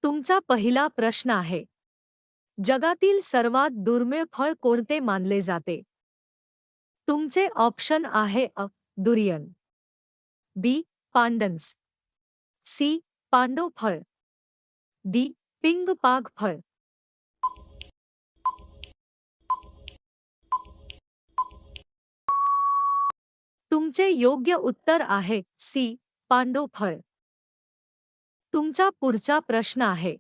तुमचा पहिला प्रश्न आहे, जगातील सर्वात दुर्मिळ फळ कोणते मानले जाते? तुमचे ऑप्शन आहे दुरियन, बी पांडन्स, सी पांडव फळ, डी पिंग पाग फळ. तुमचे योग्य उत्तर आहे सी पांडव फळ. तुमचा पुढचा प्रश्न आहे,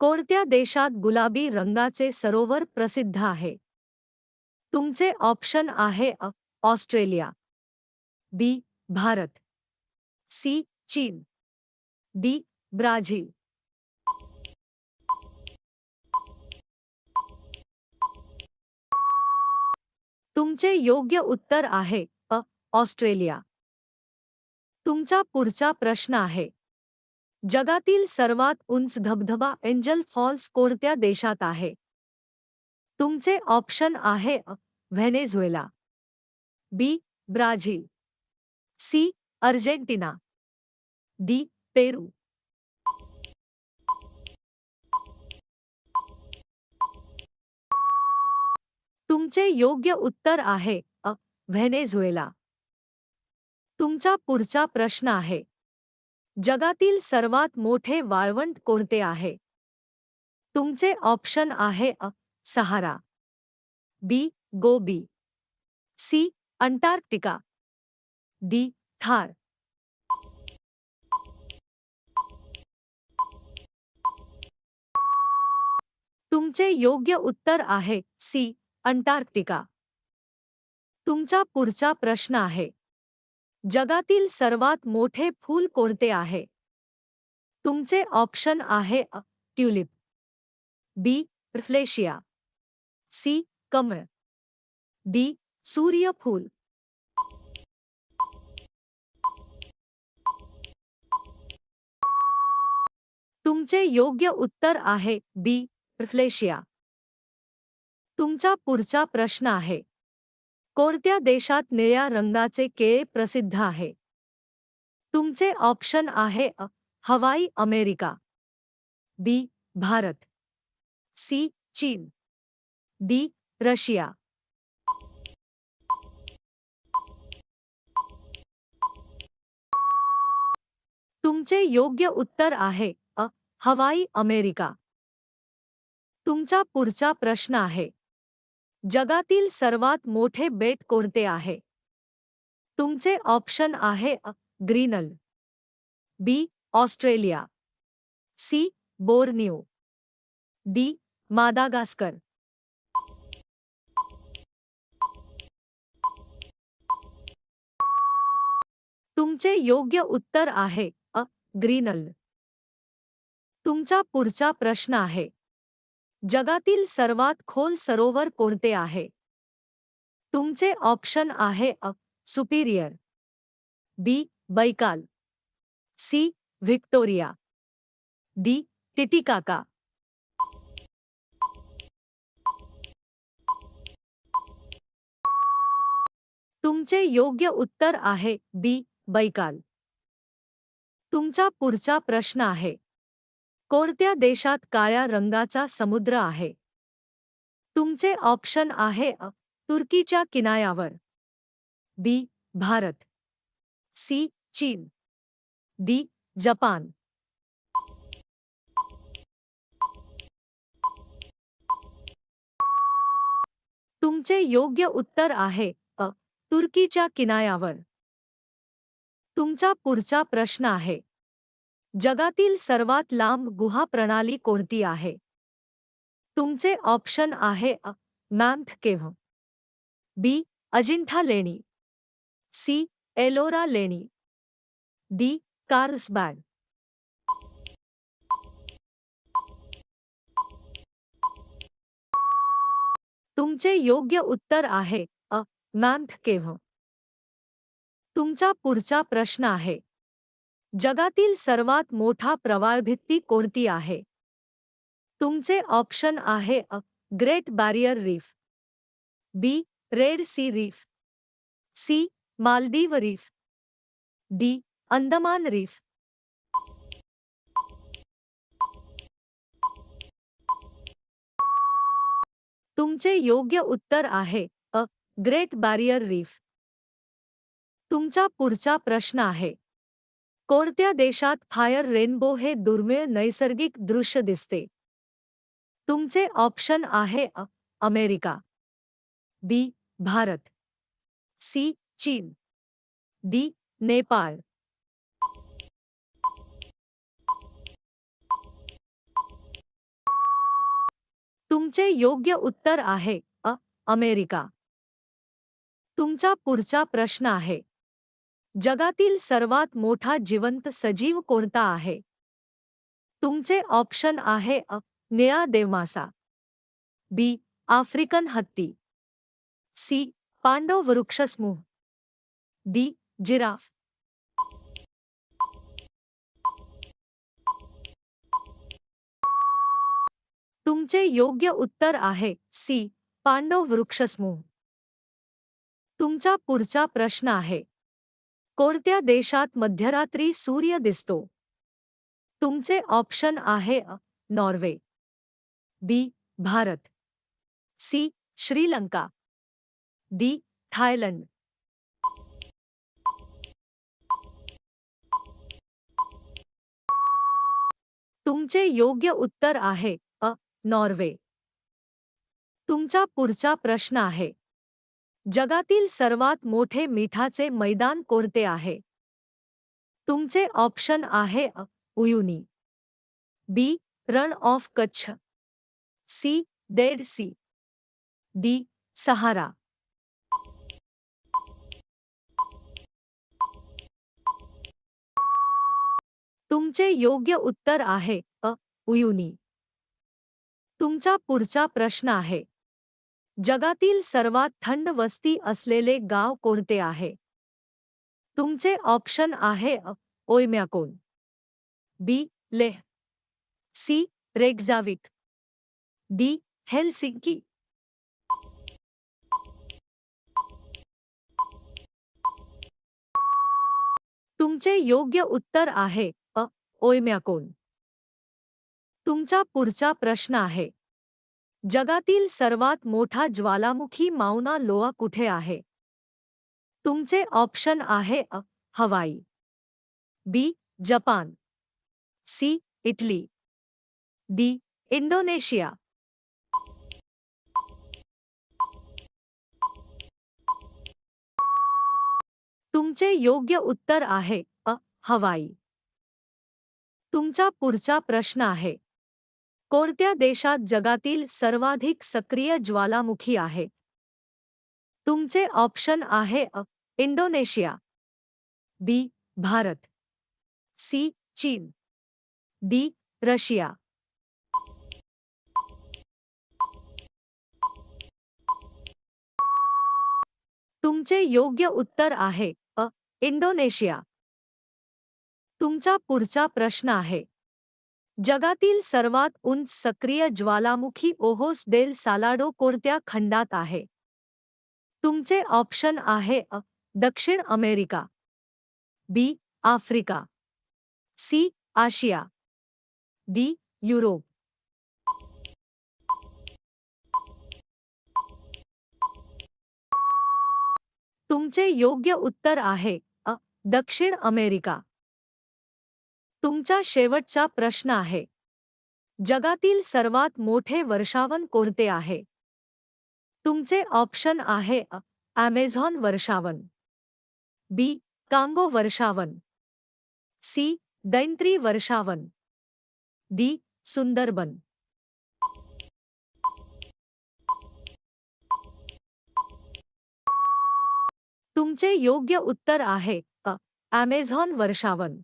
कोणत्या देशात गुलाबी रंगाचे सरोवर प्रसिद्ध आहे? तुमचे ऑप्शन आहे ऑस्ट्रेलिया, बी भारत, सी चीन, डी ब्राझील. तुमचे योग्य उत्तर आहे ऑस्ट्रेलिया. तुमचा पुढचा प्रश्न आहे, जगातील सर्वात उंच धबधबा एंजल फॉल्स कोणत्या देशात आहे? तुमचे ऑप्शन आहे व्हेनेझुएला, बी ब्राझील, सी अर्जेंटिना, डी पेरू. तुमचे योग्य उत्तर आहे व्हेनेझुएला. तुमचा पुढचा प्रश्न आहे, जगातील सर्वात मोठे वाळवंट कोणते आहे? तुमचे ऑप्शन आहे सहारा, बी गोबी, सी अंटार्क्टिका, डी थार. तुमचे योग्य उत्तर आहे सी अंटार्क्टिका. तुमचा पुढचा प्रश्न आहे, जगातील सर्वात मोठे फूल कोणते आहे? तुमचे ऑप्शन आहे ट्यूलिप, बी फ्लेशिया, सी कमळ, डी सूर्यफूल. तुमचे योग्य उत्तर आहे बी फ्लेशिया. तुमचा पुढचा प्रश्न आहे, कोणत्या देशात निळ्या रंगाचे केळे प्रसिद्ध आहे? तुमचे ऑप्शन आहे हवाई अमेरिका, बी भारत, सी चीन, डी रशिया. तुमचे योग्य उत्तर आहे हवाई अमेरिका. तुमचा पुढचा प्रश्न आहे, जगातील सर्वात मोठे बेट कोणते आहे? तुमचे ऑप्शन आहे Greenland, B Australia, C Borneo, D Madagascar. तुमचे योग्य उत्तर आहे ग्रीनल. तुमचा पुढचा प्रश्न आहे, जगातील सर्वात खोल सरोवर कोणते आहे? तुमचे ऑप्शन आहे Superior, B Baikal, C Victoria, D Titicaca. तुमचे योग्य उत्तर आहे बी बैकाल. तुमचा पुढचा प्रश्न आहे, कोणत्या देशात काळ्या रंगाचा समुद्र आहे? तुमचे ऑप्शन आहे तुर्कीच्या किनाऱ्यावर, बी भारत, सी चीन, डी जपान. तुमचे योग्य उत्तर आहे तुर्कीच्या किनाऱ्यावर. तुमचा पुढचा प्रश्न आहे, जगातील सर्वात लांब गुहा प्रणाली कोणती आहे? तुमचे ऑप्शन आहे मॅम्थ केव्ह, बी अजिंठा लेणी, सी एलोरा लेणी, डी कार्लसबॅग. तुमचे योग्य उत्तर आहे मॅम्थ केव्ह. तुमचा पुढचा प्रश्न आहे, जगातील सर्वात मोठा प्रवाळभित्ती कोणती आहे? तुमचे ऑप्शन आहे great barrier reef, B red sea reef, C Maldives reef, D Andaman reef. तुमचे योग्य उत्तर आहे अ. Great barrier reef. तुमचा पुढचा प्रश्न आहे. कोणत्या देशात फायर रेनबो हे दुर्मिळ नैसर्गिक दृश्य दिसते? तुमचे ऑप्शन आहे अ. अमेरिका, बी. भारत, सी. चीन, डी. नेपाळ. तुमचे योग्य उत्तर आहे अ. अमेरिका. तुमचा पुढचा प्रश्न आहे. जगातील सर्वात मोठा जिवंत सजीव कोणता आहे? तुमचे ऑप्शन आहे अ. निळा देवमासा, बी. आफ्रिकन हत्ती, सी. पांडव वृक्षसमूह, डी. जिराफ. तुमचे योग्य उत्तर आहे सी. पांडव वृक्षसमूह. तुमचा पुढचा प्रश्न आहे. कोणत्या देशात मध्यरात्री सूर्य दिसतो? तुमचे ऑप्शन आहे A. Norway, B. Bharat, C. Sri Lanka, D. Thailand. तुमचे योग्य उत्तर आहे अ. नॉर्वे. तुमचा पुढचा प्रश्न आहे. जगातील सर्वात मोठे मिठाचे मैदान कोणते आहे? तुमचे ऑप्शन आहे A. Uyuni, B. Rann of Kutch, C. Dead sea, D. Sahara. तुमचे योग्य उत्तर आहे अ. उयुनी. तुमचा पुढचा प्रश्न आहे. जगातील सर्वात थंड वस्ती असलेले गाव कोणते आहे? तुमचे ऑप्शन आहे A. Oymyakon, B. Leh, C. Reykjavik, D. Helsinki. तुमचे योग्य उत्तर आहे अ. ओयम्याकोन. तुमचा पुढचा प्रश्न आहे. जगातील सर्वात मोठा ज्वालामुखी माउना लोआ कुठे आहे? तुमचे ऑप्शन आहे A. Hawaii, B. Japan, C. Italy, D. Indonesia. तुमचे योग्य उत्तर आहे अ. हवाई. तुमचा पुढचा प्रश्न आहे. कोणत्या देशात जगातील सर्वाधिक सक्रिय ज्वालामुखी आहे? तुमचे ऑप्शन आहे अ. इंडोनेशिया, बी. भारत, सी. चीन, डी. रशिया. तुमचे योग्य उत्तर आहे अ. इंडोनेशिया. तुमचा पुढचा प्रश्न आहे. जगातील सर्वात उंच सक्रिय ज्वालामुखी ओहोस डेल सालाडो कोणत्या खंडात आहे? तुमचे ऑप्शन आहे अ. दक्षिण America, B. Africa, C. Asia, D. Europe. तुमचे योग्य उत्तर आहे अ. दक्षिण अमेरिका. तुमचा शेवटचा प्रश्न आहे. जगातील सर्वात मोठे वर्षावन कोणते आहे? तुमचे ऑप्शन आहे अ. ॲमेझॉन वर्षावन, बी. कांगो वर्षावन, सी. दैंत्री वर्षावन, डी. सुंदरबन. तुमचे योग्य उत्तर आहे अ. ॲमेझॉन वर्षावन.